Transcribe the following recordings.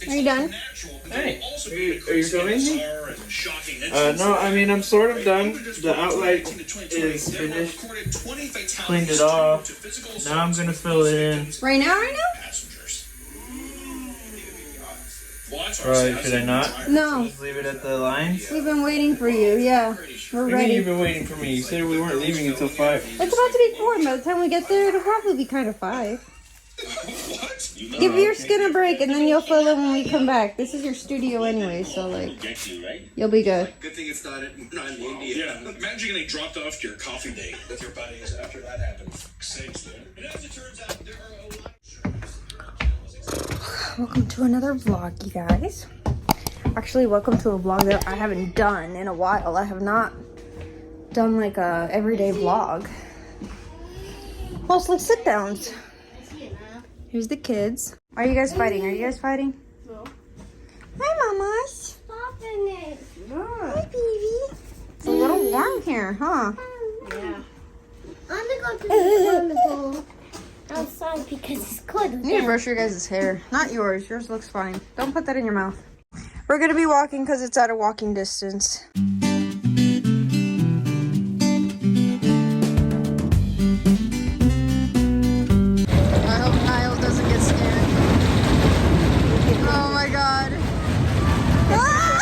Are you done? Hey, are you filming me? No, I mean, I'm sort of done. The outlet is finished. Cleaned it off. Now I'm gonna fill it in. Right now? Right, should I not? No. Just leave it at the lines? We've been waiting for you, yeah. We're What do you mean ready. you've been waiting for me? You said we weren't leaving until 5. It's about to be 4. By the time we get there, it'll probably be kind of 5. What? Give your skin a break, and then you'll fill it when we come back. This is your studio anyway, so, like, you'll be good. Good thing it's not in India. Yeah, imagine getting dropped off to your coffee date with your buddies after that happens. Saves them. And as it turns out, there are a lot. Welcome to another vlog, you guys. Actually, welcome to a vlog that I haven't done in a while. I have not done like a everyday vlog. Mostly sit downs. Here's the kids. Are you guys fighting? Are you guys fighting? No. Hi, mamas. Stop it. Hi, baby. It's a little warm here, huh? Yeah. I'm gonna go to the carnival outside because it's cold. You need to brush your guys' hair. Not yours. Yours looks fine. Don't put that in your mouth. We're going to be walking because it's at a walking distance. I hope Niall doesn't get scared. Oh my god. Ah!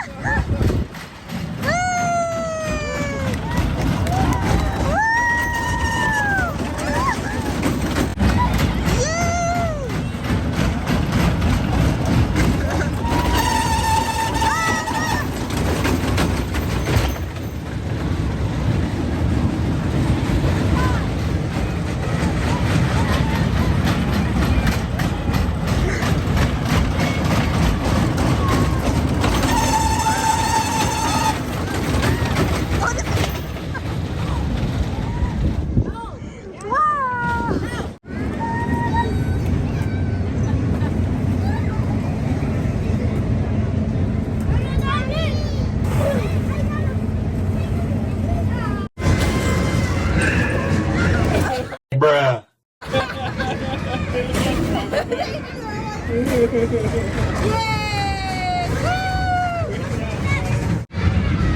Bruh.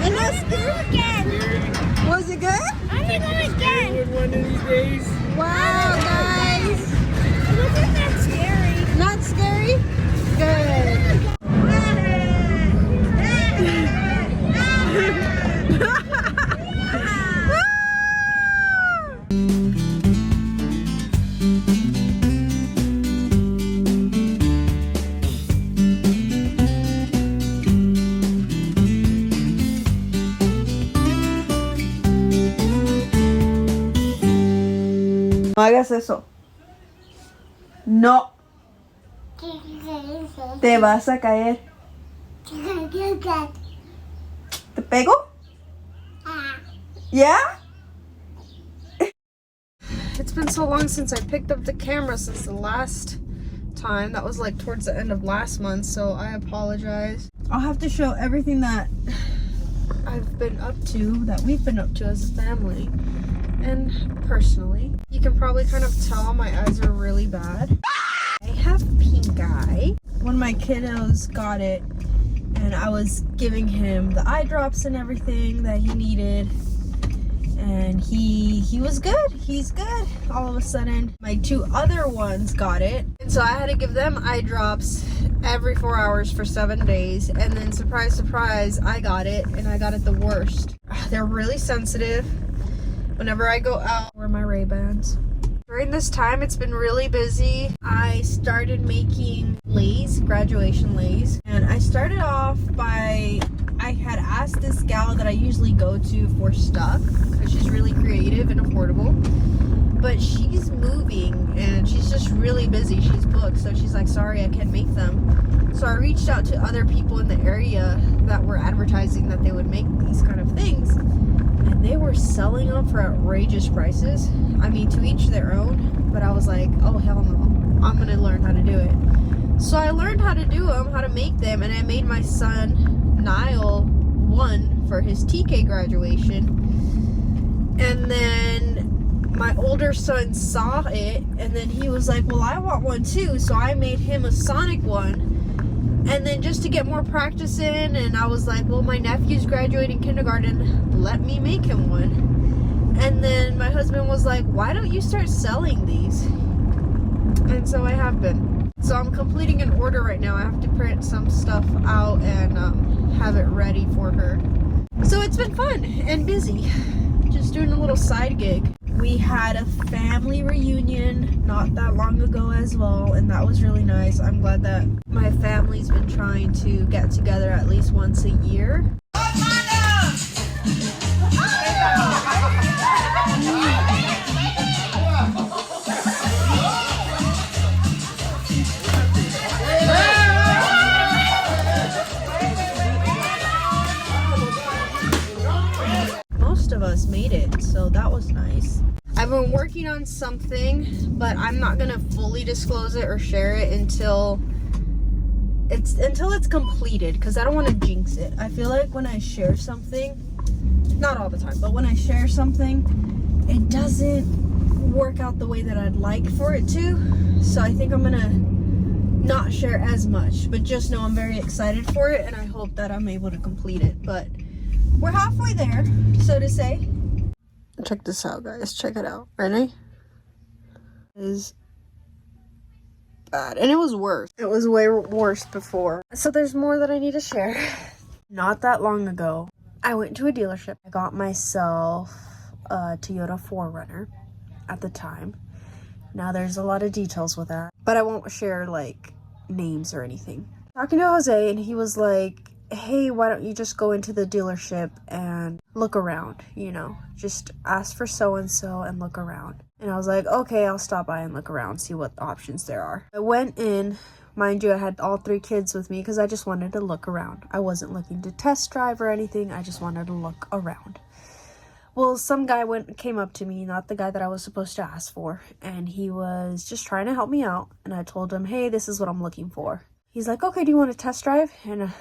And that's good again. Was it good? I'm gonna go again. One of these days. Wow, guys. It wasn't that scary. Not scary? Good. No hagas eso. No. Te vas a caer. ¿Te pego? Yeah? It's been so long since I picked up the camera since the last time. That was like towards the end of last month, so I apologize. I'll have to show everything that I've been up to, that we've been up to as a family and personally. You can probably kind of tell my eyes are really bad. I have pink eye. One of my kiddos got it and I was giving him the eye drops and everything that he needed, and he was good. He's good. All of a sudden my 2 other ones got it, and so I had to give them eye drops every 4 hours for 7 days, and then surprise surprise, I got it, and I got it the worst. They're really sensitive. Whenever I go out, I wear my Ray-Bans. During this time, it's been really busy. I started making leis, graduation leis, and I started off by, I had asked this gal that I usually go to for stuff because she's really creative and affordable, but she's moving and she's just really busy. She's booked, so she's like, sorry, I can't make them. So I reached out to other people in the area that were advertising that they would make these kind of things, and they were selling them for outrageous prices. I mean, to each their own, but I was like, oh hell no, I'm gonna learn how to do it. So I learned how to do them, how to make them, and I made my son Niall one for his TK graduation, and then my older son saw it, and then he was like, well, I want one too. So I made him a Sonic one. And then just to get more practice in, and I was like, well, my nephew's graduating kindergarten, let me make him one. And then my husband was like, why don't you start selling these? And so I have been. So I'm completing an order right now. I have to print some stuff out and have it ready for her. So it's been fun and busy. Just doing a little side gig. We had a family reunion not that long ago as well, and that was really nice. I'm glad that my family's been trying to get together at least once a year. Most of us made it, so that was nice. I've been working on something, but I'm not gonna fully disclose it or share it until it's completed, because I don't want to jinx it. I feel like when I share something, not all the time, but when I share something, it doesn't work out the way that I'd like for it to. So I think I'm gonna not share as much, but just know I'm very excited for it, and I hope that I'm able to complete it. But we're halfway there, so to say. Check this out, guys. Check it out. Ready? Is bad. And it was worse. It was way worse before. So there's more that I need to share. Not that long ago, I went to a dealership. I got myself a Toyota 4Runner at the time. Now there's a lot of details with that, but I won't share like names or anything. Talking to Jose, and he was like, hey, why don't you just go into the dealership and look around, you know, just ask for so-and-so and look around. And I was like, okay, I'll stop by and look around, see what options there are. I went in, mind you, I had all 3 kids with me because I just wanted to look around. I wasn't looking to test drive or anything. I just wanted to look around. Well, some guy came up to me, not the guy that I was supposed to ask for, and he was just trying to help me out. And I told him, hey, this is what I'm looking for. He's like, okay, do you want to test drive? And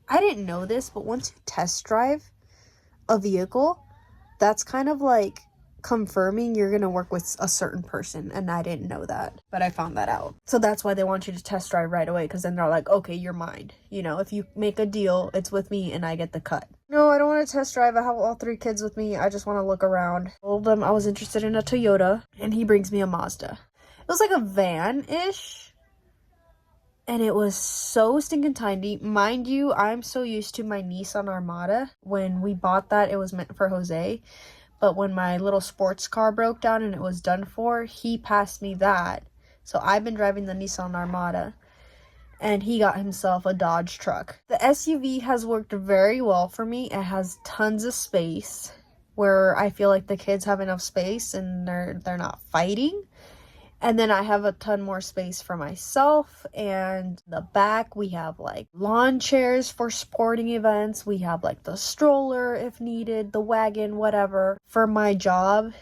I didn't know this, but once you test drive a vehicle, that's kind of like confirming you're going to work with a certain person. And I didn't know that, but I found that out. So that's why they want you to test drive right away, because then they're like, okay, you're mine. You know, if you make a deal, it's with me and I get the cut. No, I don't want to test drive. I have all 3 kids with me. I just want to look around. I told him I was interested in a Toyota, and he brings me a Mazda. It was like a van-ish. And it was so stinking tiny. Mind you, I'm so used to my Nissan Armada. When we bought that, it was meant for Jose. But when my little sports car broke down and it was done for, he passed me that. So I've been driving the Nissan Armada. And he got himself a Dodge truck. The SUV has worked very well for me. It has tons of space where I feel like the kids have enough space and they're not fighting. And then I have a ton more space for myself. And the back, we have like lawn chairs for sporting events. We have like the stroller if needed, the wagon, whatever. For my job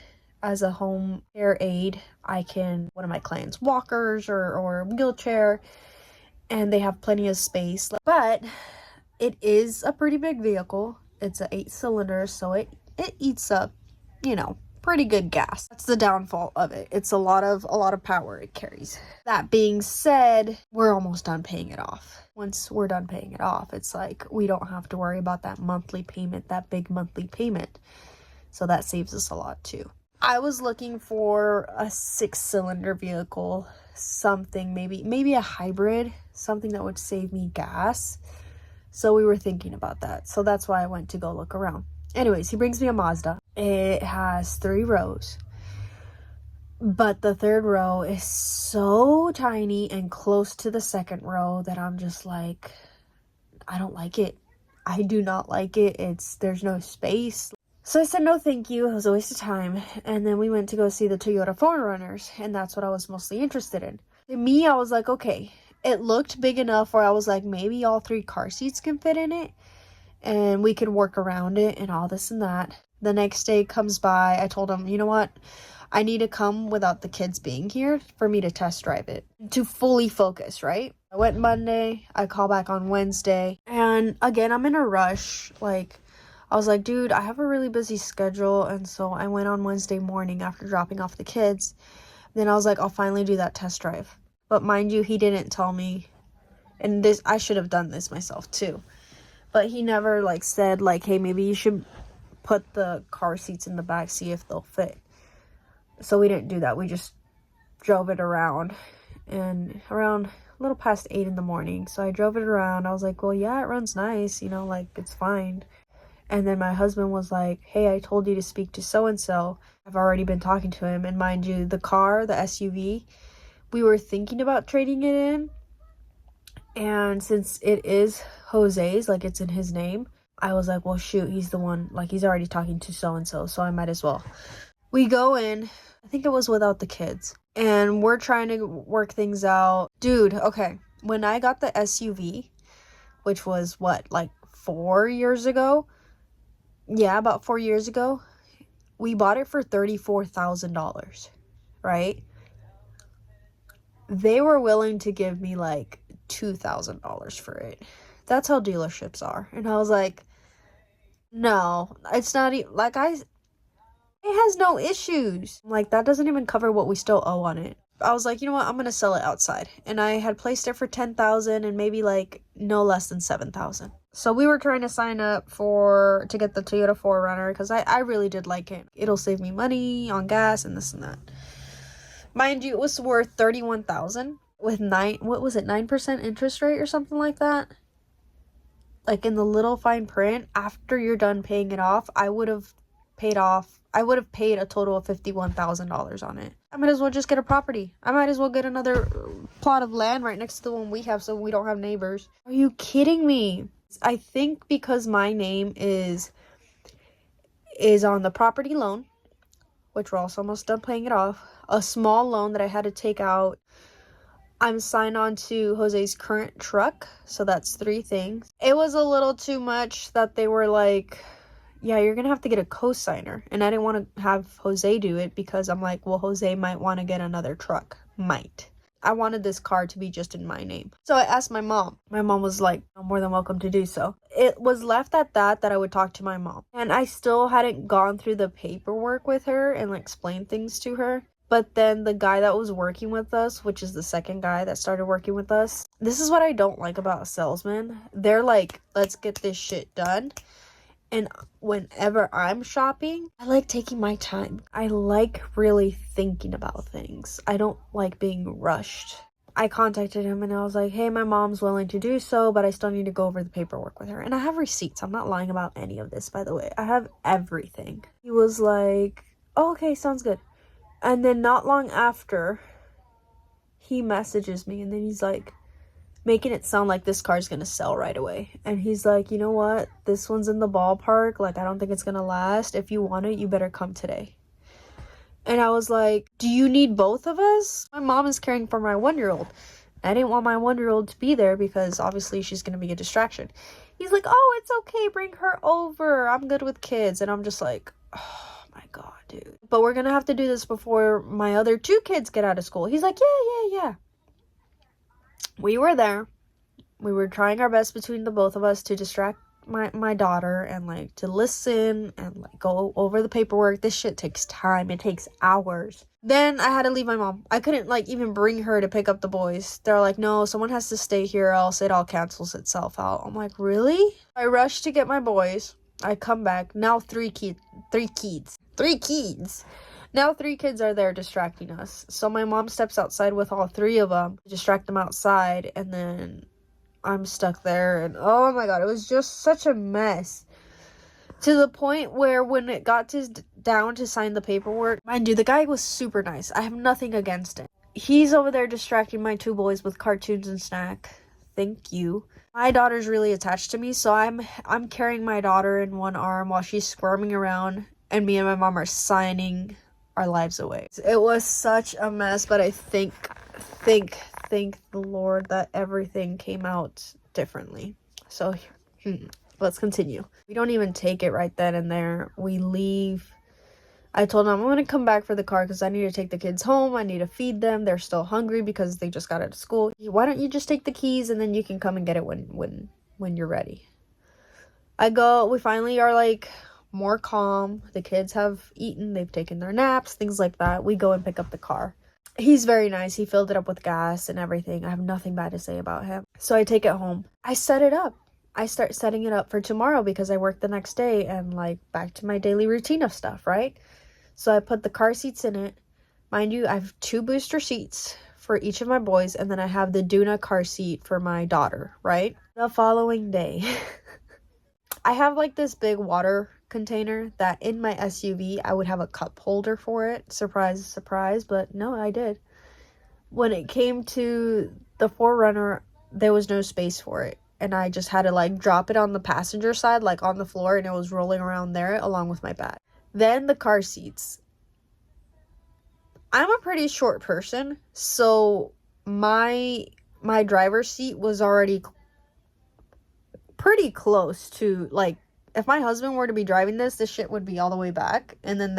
as a home care aide, I can, one of my clients' walkers or wheelchair, and they have plenty of space. But it is a pretty big vehicle. It's an 8-cylinder, so it eats up, you know, pretty good gas. That's the downfall of it. It's a lot of power it carries. That being said, we're almost done paying it off. Once we're done paying it off, it's like we don't have to worry about that monthly payment, that big monthly payment. So that saves us a lot too. I was looking for a 6-cylinder vehicle, something maybe a hybrid, something that would save me gas. So we were thinking about that. So that's why I went to go look around. Anyways, he brings me a Mazda. It has 3 rows. But the 3rd row is so tiny and close to the 2nd row that I'm just like, I don't like it. I do not like it. There's no space. So I said no thank you. It was a waste of time. And then we went to go see the Toyota 4Runners, and that's what I was mostly interested in. To me, I was like, okay, it looked big enough where I was like, maybe all 3 car seats can fit in it. And we could work around it and all this and that. The next day comes by. I told him, you know what? I need to come without the kids being here for me to test drive it. To fully focus, right? I went Monday. I call back on Wednesday. And again, I'm in a rush. Like, I was like, dude, I have a really busy schedule, and so I went on Wednesday morning after dropping off the kids. Then I was like, I'll finally do that test drive. But mind you, he didn't tell me, and this, I should have done this myself too. But he never like said like, hey, maybe you should put the car seats in the back, see if they'll fit. So we didn't do that. We just drove it around, and around a little past 8 in the morning. So I drove it around. I was like, well, yeah, it runs nice, you know, like it's fine. And then my husband was like, hey, I told you to speak to so-and-so. I've already been talking to him. And mind you, the car, the SUV, we were thinking about trading it in. And since it is Jose's, like it's in his name, I was like, well, shoot, he's the one, like he's already talking to so-and-so, so I might as well. We go in, I think it was without the kids, and we're trying to work things out. Dude, okay, when I got the SUV, which was what, like 4 years ago? Yeah, about 4 years ago. We bought it for $34,000, right? They were willing to give me like $2,000 for it. That's how dealerships are. And I was like, no, it's not even like it has no issues. Like, that doesn't even cover what we still owe on it. I was like, you know what, I'm gonna sell it outside. And I had placed it for $10,000 and maybe like no less than $7,000. So we were trying to sign up to get the Toyota 4Runner because I really did like it. It'll save me money on gas and this and that. Mind you, it was worth $31,000 with 9% interest rate or something like that. Like in the little fine print, after you're done paying it off, I would have paid a total of $51,000 on it. I might as well just get a property. I might as well get another plot of land right next to the one we have so we don't have neighbors. Are you kidding me? I think because my name is on the property loan, which we're also almost done paying it off, a small loan that I had to take out. I'm signed on to Jose's current truck, so that's 3 things. It was a little too much that they were like, yeah, you're gonna have to get a co-signer. And I didn't want to have Jose do it because I'm like, well, Jose might want to get another truck. I wanted this car to be just in my name. So I asked my mom. My mom was like, I'm more than welcome to do so. It was left at that I would talk to my mom. And I still hadn't gone through the paperwork with her and like explained things to her. But then the guy that was working with us, which is the second guy that started working with us, this is what I don't like about a salesman. They're like, let's get this shit done. And whenever I'm shopping, I like taking my time. I like really thinking about things. I don't like being rushed. I contacted him and I was like, hey, my mom's willing to do so, but I still need to go over the paperwork with her. And I have receipts. I'm not lying about any of this, by the way. I have everything. He was like, oh, okay, sounds good. And then not long after, he messages me and then he's like, making it sound like this car's gonna sell right away. And he's like, you know what? This one's in the ballpark. Like, I don't think it's gonna last. If you want it, you better come today. And I was like, do you need both of us? My mom is caring for my 1-year-old. I didn't want my 1-year-old to be there because obviously she's gonna be a distraction. He's like, oh, it's okay. Bring her over. I'm good with kids. And I'm just like, oh my God, dude. But we're gonna have to do this before my other 2 kids get out of school. He's like, yeah. We were there. We were trying our best between the both of us to distract my daughter and like to listen and like go over the paperwork. This shit takes time. It takes hours. Then I had to leave my mom. I couldn't like even bring her to pick up the boys. They're like, no, someone has to stay here else it all cancels itself out. I'm like, really? I rushed to get my boys. I come back. Now 3 kids. Now 3 kids are there distracting us. So my mom steps outside with all 3 of them to distract them outside. And then I'm stuck there. And oh my God, it was just such a mess. To the point where when it got down to sign the paperwork, mind you, the guy was super nice. I have nothing against him. He's over there distracting my 2 boys with cartoons and snack. Thank you. My daughter's really attached to me. So I'm carrying my daughter in one arm while she's squirming around. And me and my mom are signing our lives away. It was such a mess, but I thank the Lord that everything came out differently. So let's continue. We don't even take it right then and there. We leave. I told him I'm going to come back for the car because I need to take the kids home. I need to feed them. They're still hungry because they just got out of school. Why don't you just take the keys and then you can come and get it when you're ready? We finally are like more calm. The kids have eaten, they've taken their naps, things like that. We go and pick up the car. He's very nice. He filled it up with gas and everything. I have nothing bad to say about him. So I take it home. I set it up. I start setting it up for tomorrow because I work the next day and like back to my daily routine of stuff, right? So I put the car seats in it. Mind you, I have 2 booster seats for each of my boys, and then I have the Duna car seat for my daughter, right? The following day, I have like this big water container that in my SUV I would have a cup holder for it. Surprise, surprise, but no, I did. When it came to the 4Runner, there was no space for it, and I just had to like drop it on the passenger side, like on the floor, and it was rolling around there along with my bag. Then the car seats. I'm a pretty short person, so my driver's seat was already pretty close to, like, if my husband were to be driving this shit would be all the way back, and then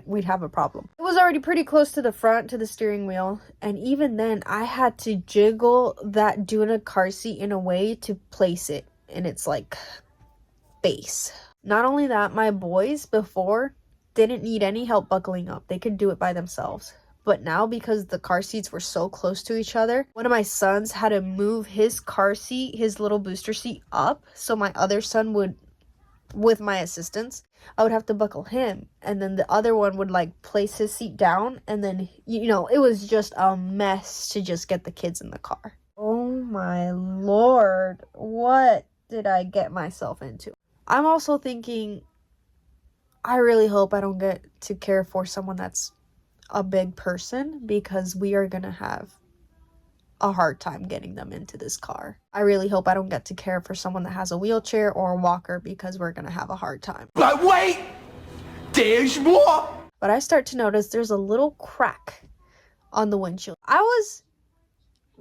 we'd have a problem. It was already pretty close to the front, to the steering wheel, and even then I had to jiggle that Duna car seat in a way to place it in its like base. Not only that, my boys before didn't need any help buckling up. They could do it by themselves. But now, because the car seats were so close to each other, one of my sons had to move his car seat, his little booster seat, up, so my other son would, with my assistance, I would have to buckle him, and then the other one would like place his seat down, and then, you know, it was just a mess to just get the kids in the car. Oh my lord, what did I get myself into? I'm also thinking, I really hope I don't get to care for someone that's a big person, because we are gonna have a hard time getting them into this car. I really hope I don't get to care for someone that has a wheelchair or a walker, because we're gonna have a hard time. But wait, there's more. But I start to notice there's a little crack on the windshield. I was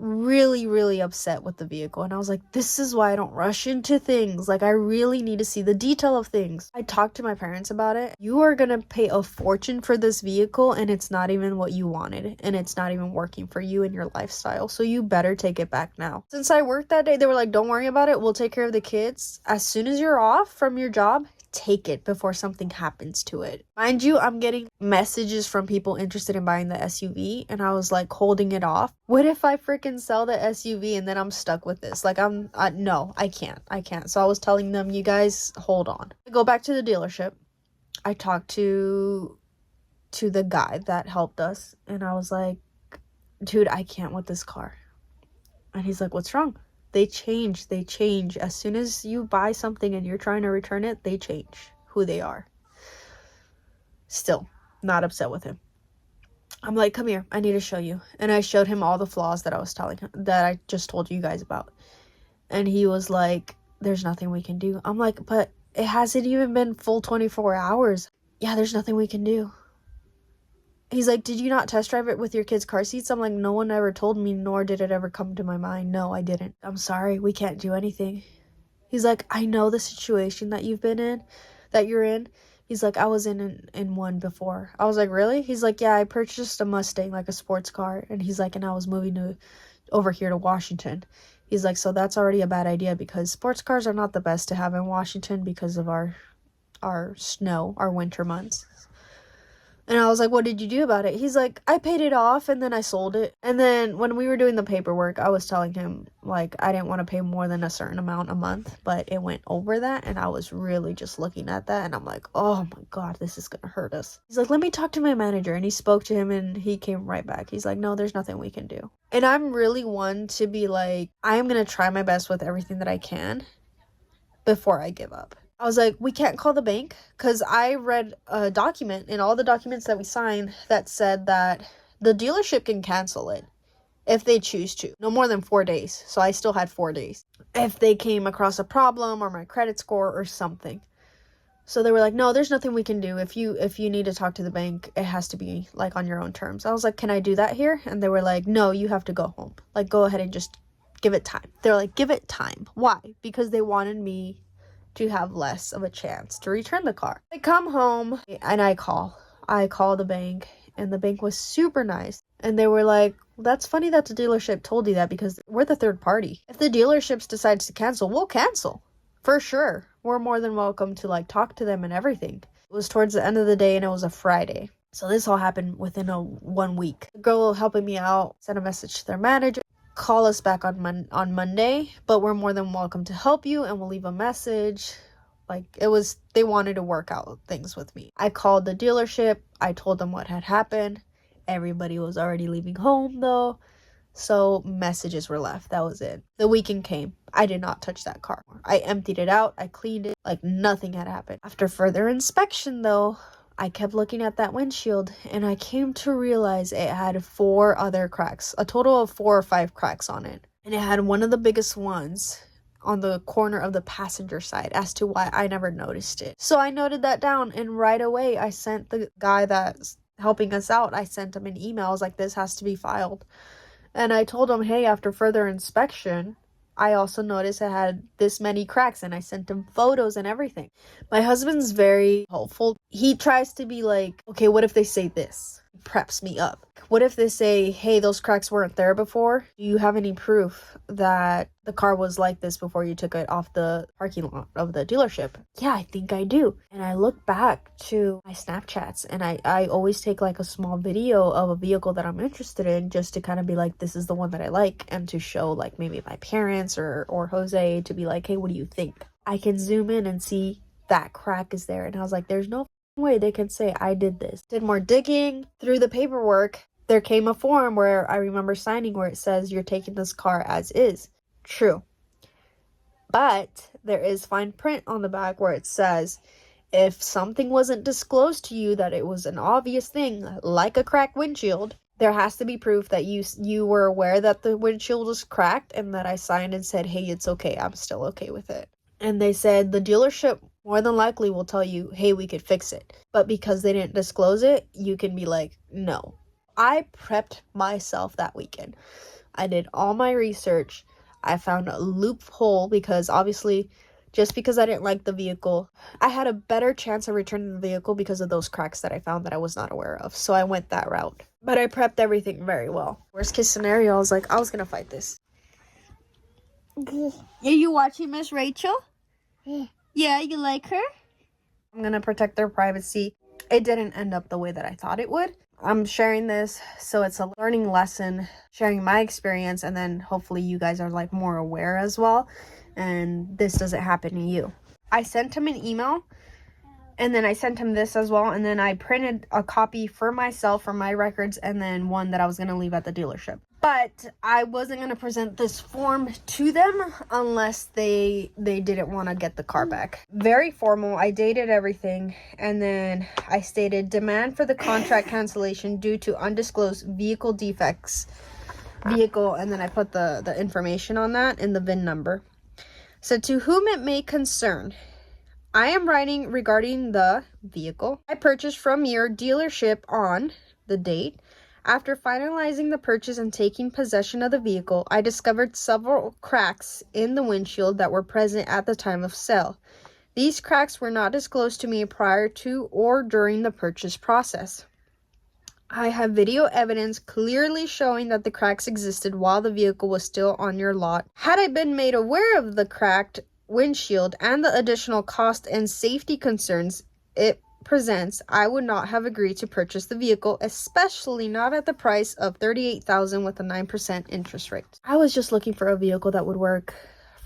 really upset with the vehicle, and I was like, this is why I don't rush into things. Like, I really need to see the detail of things. I talked to my parents about it. You are gonna pay a fortune for this vehicle, and it's not even what you wanted, and it's not even working for you and your lifestyle, so you better take it back now. Since I worked that day, they were like, don't worry about it, we'll take care of the kids. As soon as you're off from your job, take it before something happens to it. Mind you, I'm getting messages from people interested in buying the SUV, and I was like holding it off. What if I freaking sell the SUV and then I'm stuck with this? Like, no, I can't. So I was telling them, you guys hold on. I go back to the dealership. I talked to the guy that helped us, and I was like, dude, I can't with this car. And he's like, what's wrong? They change. As soon as you buy something and you're trying to return it, they change who they are. Still, not upset with him. I'm like, come here, I need to show you. And I showed him all the flaws that I was telling him, that I just told you guys about. And he was like, there's nothing we can do. I'm like, but it hasn't even been full 24 hours. Yeah, there's nothing we can do. He's like, did you not test drive it with your kids' car seats? I'm like, no one ever told me, nor did it ever come to my mind. No, I didn't. I'm sorry, we can't do anything. He's like, I know the situation that you're in. He's like, I was in one before. I was like, really? He's like, yeah, I purchased a Mustang, like a sports car. And he's like, and I was moving over here to Washington. He's like, so that's already a bad idea, because sports cars are not the best to have in Washington because of our snow, our winter months. And I was like, what did you do about it? He's like, I paid it off and then I sold it. And then when we were doing the paperwork, I was telling him, like, I didn't want to pay more than a certain amount a month, but it went over that. And I was really just looking at that, and I'm like, oh my God, this is going to hurt us. He's like, let me talk to my manager. And he spoke to him, and he came right back. He's like, no, there's nothing we can do. And I'm really one to be like, I'm going to try my best with everything that I can before I give up. I was like, we can't call the bank, because I read a document in all the documents that we signed that said that the dealership can cancel it if they choose to. No more than 4 days. So I still had 4 days. If they came across a problem or my credit score or something. So they were like, no, there's nothing we can do. If you need to talk to the bank, it has to be like on your own terms. I was like, can I do that here? And they were like, no, you have to go home. Like, go ahead and just give it time. They're like, give it time. Why? Because they wanted me to have less of a chance to return the car. I come home and I call the bank, and the bank was super nice. And they were like, that's funny that the dealership told you that, because we're the third party. If the dealerships decides to cancel, we'll cancel for sure. we're more than welcome to like talk to them and everything. It was towards the end of the day and it was a Friday. So this all happened within 1 week. The girl helping me out sent a message to their manager, call us back on Monday, but we're more than welcome to help you and we'll leave a message. Like, they wanted to work out things with me. I called the dealership. I told them what had happened. Everybody was already leaving home though. So messages were left. That was it. The weekend came. I did not touch that car. I emptied it out. I cleaned it like nothing had happened. After further inspection though, I kept looking at that windshield and I came to realize it had 4 other cracks. A total of 4 or 5 cracks on it. And it had one of the biggest ones on the corner of the passenger side as to why I never noticed it. So I noted that down and right away I sent the guy that's helping us out, I sent him an email. I was like, this has to be filed. And I told him, hey, after further inspection, I also noticed it had this many cracks and I sent him photos and everything. My husband's very helpful. He tries to be like, okay, what if they say this? He preps me up. What if they say, hey, those cracks weren't there before? Do you have any proof that the car was like this before you took it off the parking lot of the dealership? Yeah, I think I do. And I look back to my Snapchats and I always take like a small video of a vehicle that I'm interested in just to kind of be like, this is the one that I like, and to show like maybe my parents or Jose to be like, hey, what do you think? I can zoom in and see that crack is there. And I was like, there's no way they can say I did this. Did more digging through the paperwork. There came a form where I remember signing where it says you're taking this car as is. True. But there is fine print on the back where it says if something wasn't disclosed to you that it was an obvious thing, like a cracked windshield, there has to be proof that you were aware that the windshield was cracked and that I signed and said, hey, it's okay. I'm still okay with it. And they said the dealership more than likely will tell you, hey, we could fix it. But because they didn't disclose it, you can be like, no. I prepped myself that weekend. I did all my research. I found a loophole because obviously just because I didn't like the vehicle, I had a better chance of returning the vehicle because of those cracks that I found that I was not aware of. So I went that route. But I prepped everything very well. Worst case scenario, I was like, I was going to fight this. Are you watching Miss Rachel? Yeah, you like her? I'm going to protect their privacy. It didn't end up the way that I thought it would. I'm sharing this so it's a learning lesson, sharing my experience, and then hopefully you guys are like more aware as well and this doesn't happen to you. I sent him an email and then I sent him this as well, and then I printed a copy for myself for my records and then one that I was going to leave at the dealership. But I wasn't going to present this form to them unless they didn't want to get the car back. Very formal. I dated everything. And then I stated demand for the contract cancellation due to undisclosed vehicle defects. Vehicle. And then I put the information on that and the VIN number. So to whom it may concern, I am writing regarding the vehicle I purchased from your dealership on the date. After finalizing the purchase and taking possession of the vehicle, I discovered several cracks in the windshield that were present at the time of sale. These cracks were not disclosed to me prior to or during the purchase process. I have video evidence clearly showing that the cracks existed while the vehicle was still on your lot. Had I been made aware of the cracked windshield and the additional cost and safety concerns it presents, I would not have agreed to purchase the vehicle, especially not at the price of $38,000 with a 9% interest rate. I was just looking for a vehicle that would work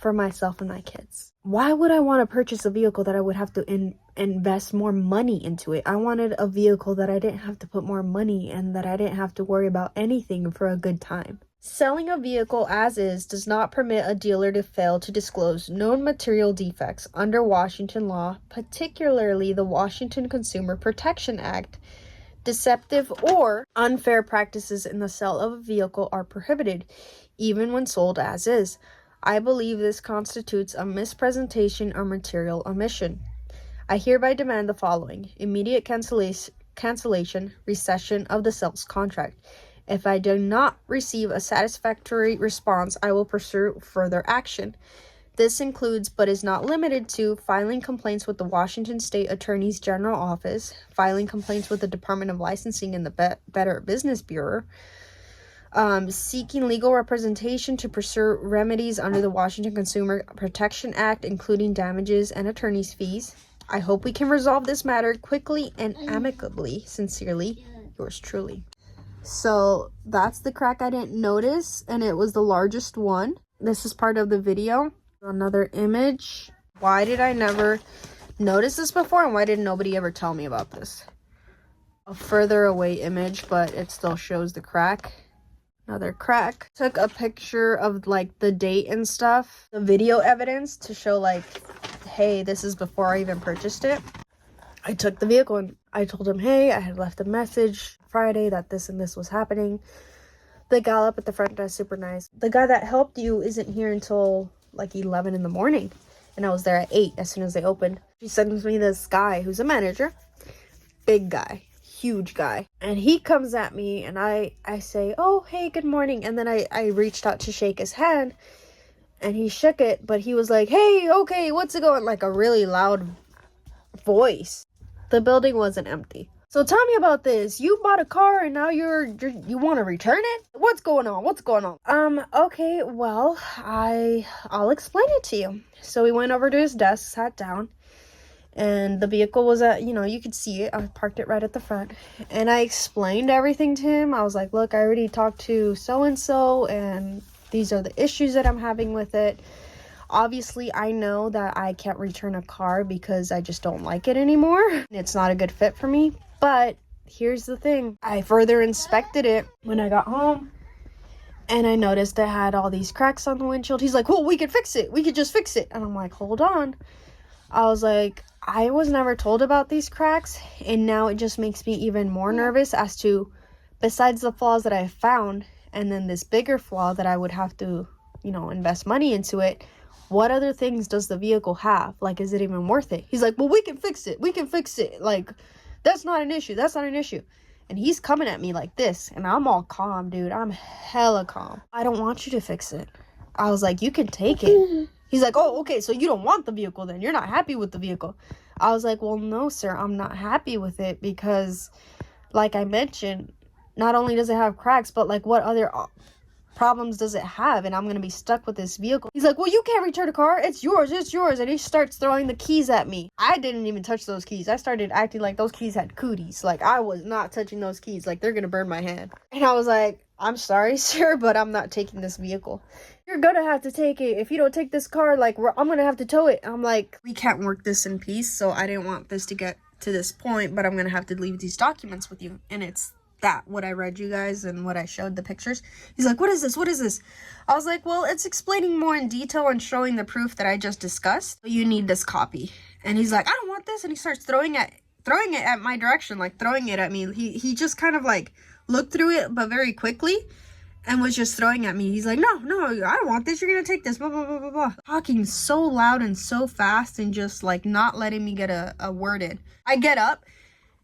for myself and my kids. Why would I want to purchase a vehicle that I would have to invest more money into it? I wanted a vehicle that I didn't have to put more money and that I didn't have to worry about anything for a good time. Selling a vehicle as is does not permit a dealer to fail to disclose known material defects under Washington law, particularly the Washington Consumer Protection Act. Deceptive or unfair practices in the sale of a vehicle are prohibited, even when sold as is. I believe this constitutes a mispresentation or material omission. I hereby demand the following: immediate cancellation, rescission of the sales contract. If I do not receive a satisfactory response, I will pursue further action. This includes, but is not limited to, filing complaints with the Washington State Attorney's General Office, filing complaints with the Department of Licensing and the Better Business Bureau, seeking legal representation to pursue remedies under the Washington Consumer Protection Act, including damages and attorney's fees. I hope we can resolve this matter quickly and amicably. Sincerely, yours truly. So that's the crack I didn't notice, and it was the largest one. This is part of the video. Another image. Why did I never notice this before, and why did nobody ever tell me about this? A further away image, but it still shows the crack. Another crack. Took a picture of like the date and stuff, the video evidence to show like, hey, this is before I even purchased it. I took the vehicle and I told him, hey, I had left a message Friday that this and this was happening. The gal up at the front desk, super nice. The guy that helped you isn't here until like 11 in the morning. And I was there at 8 as soon as they opened. She sends me this guy who's a manager. Big guy. Huge guy. And he comes at me and I say, oh, hey, good morning. And then I reached out to shake his hand. And he shook it. But he was like, hey, okay, what's it going? Like a really loud voice. The building wasn't empty. So tell me about this. You bought a car and now you want to return it? What's going on? What's going on? Okay, well, I'll explain it to you. So we went over to his desk, sat down, and the vehicle was at, you could see it. I parked it right at the front. And I explained everything to him. I was like, look, I already talked to so-and-so, and these are the issues that I'm having with it. Obviously, I know that I can't return a car because I just don't like it anymore. It's not a good fit for me. But here's the thing. I further inspected it when I got home. And I noticed it had all these cracks on the windshield. He's like, well, we could fix it. We could just fix it. And I'm like, hold on. I was like, I was never told about these cracks. And now it just makes me even more nervous as to, besides the flaws that I found, and then this bigger flaw that I would have to, invest money into it, what other things does the vehicle have? Like, is it even worth it? He's like, well, we can fix it. We can fix it. Like, that's not an issue. That's not an issue. And he's coming at me like this. And I'm all calm, dude. I'm hella calm. I don't want you to fix it. I was like, you can take it. He's like, oh, okay. So you don't want the vehicle then. You're not happy with the vehicle. I was like, well, no, sir. I'm not happy with it because, like I mentioned, not only does it have cracks, but like what other problems does it have? And I'm gonna be stuck with this vehicle. He's like, well, you can't return a car. It's yours. And he starts throwing the keys at me. I didn't even touch those keys. I started acting like those keys had cooties. Like, I was not touching those keys. Like, they're gonna burn my hand. And I was like, I'm sorry, sir, but I'm not taking this vehicle. You're gonna have to take it. If you don't take this car, like, I'm gonna have to tow it. I'm like, we can't work this in peace. So I didn't want this to get to this point, but I'm gonna have to leave these documents with you. And it's that, what I read you guys and what I showed the pictures. He's like, what is this? I was like, well, it's explaining more in detail and showing the proof that I just discussed. You need this copy. And he's like, I don't want this. And he starts throwing it at my direction, like throwing it at me. He just kind of like looked through it, but very quickly, and was just throwing at me. He's like, no, I don't want this. You're gonna take this, blah, blah, blah, blah, blah. Talking so loud and so fast and just like not letting me get a word in. I get up,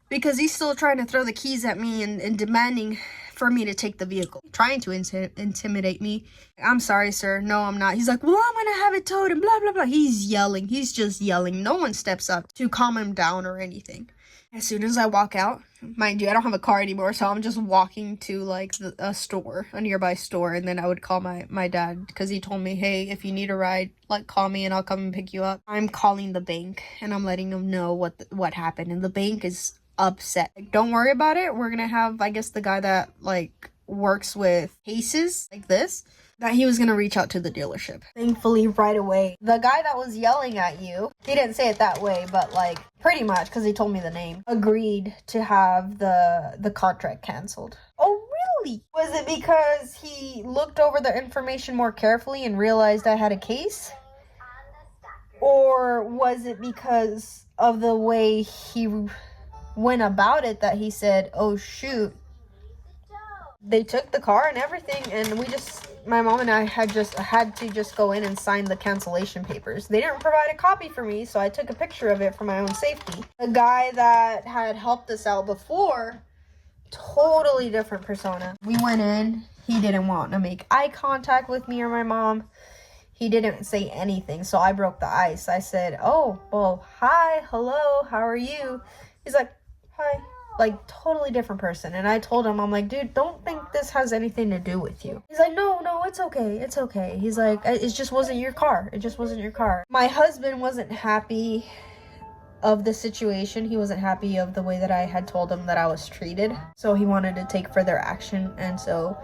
because he's still trying to throw the keys at me and demanding for me to take the vehicle. Trying to intimidate me. I'm sorry, sir. No, I'm not. He's like, well, I'm going to have it towed and blah, blah, blah. He's yelling. He's just yelling. No one steps up to calm him down or anything. As soon as I walk out, mind you, I don't have a car anymore, so I'm just walking to, like, a store, a nearby store, and then I would call my dad, because he told me, hey, if you need a ride, like, call me and I'll come and pick you up. I'm calling the bank, and I'm letting them know what happened, and the bank is upset. Like, don't worry about it. We're gonna have, I guess, the guy that like works with cases like this, that he was gonna reach out to the dealership. Thankfully, right away, the guy that was yelling at you, he didn't say it that way, but like pretty much, because he told me the name, agreed to have the contract canceled. Oh, really? Was it because he looked over the information more carefully and realized I had a case? Or was it because of the way he went about it that he said, oh shoot, they took the car and everything, and my mom and I had to go in and sign the cancellation papers. They didn't provide a copy for me, so I took a picture of it for my own safety. The guy that had helped us out before, totally different persona. We went in, he didn't want to make eye contact with me or my mom. He didn't say anything, so I broke the ice. I said, oh, well, hi, hello, how are you? He's like, hi. like totally different person. And I told him, I'm like, dude, don't think this has anything to do with you. He's like, no, it's okay, it's okay. He's like, it just wasn't your car. It just wasn't your car. My husband wasn't happy of the situation. He wasn't happy of the way that I had told him that I was treated. So he wanted to take further action, and so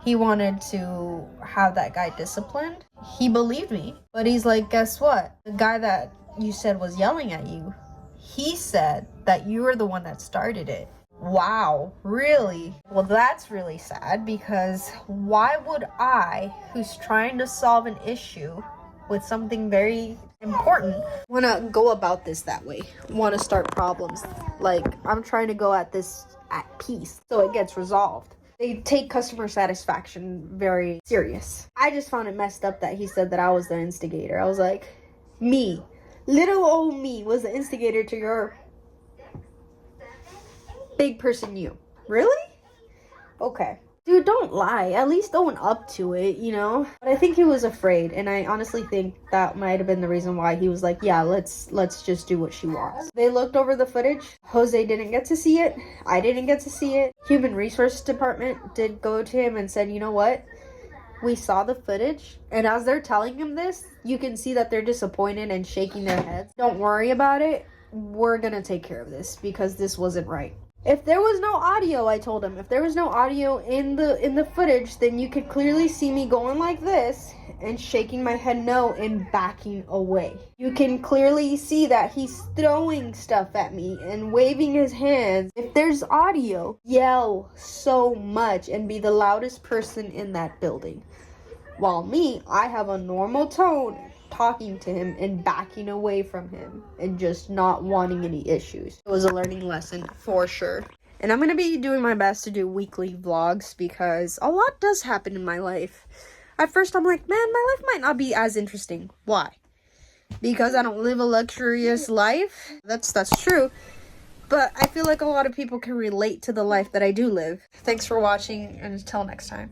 he wanted to have that guy disciplined. He believed me, but he's like, guess what? The guy that you said was yelling at you, he said that you were the one that started it. Wow, really? Well, that's really sad, because why would I, who's trying to solve an issue with something very important, want to go about this that way? Want to start problems? Like, I'm trying to go at this at peace so it gets resolved. They take customer satisfaction very serious. I just found it messed up that he said that I was the instigator. I was like, me, little old me, was the instigator to your big person you. Really? Okay. Dude, don't lie. At least own up to it, you know? But I think he was afraid, and I honestly think that might have been the reason why he was like, yeah, let's just do what she wants. They looked over the footage. Jose didn't get to see it. I didn't get to see it. Human Resource Department did go to him and said, you know what? We saw the footage, and as they're telling him this, you can see that they're disappointed and shaking their heads. Don't worry about it. We're gonna take care of this, because this wasn't right. If there was no audio, I told him, if there was no audio in the footage, then you could clearly see me going like this and shaking my head no and backing away. You can clearly see that he's throwing stuff at me and waving his hands. If there's audio, yell so much and be the loudest person in that building. While me, I have a normal tone, talking to him and backing away from him and just not wanting any issues. It was a learning lesson for sure. And I'm going to be doing my best to do weekly vlogs, because a lot does happen in my life. At first I'm like, man, my life might not be as interesting. Why? Because I don't live a luxurious life? That's true. But I feel like a lot of people can relate to the life that I do live. Thanks for watching, and until next time.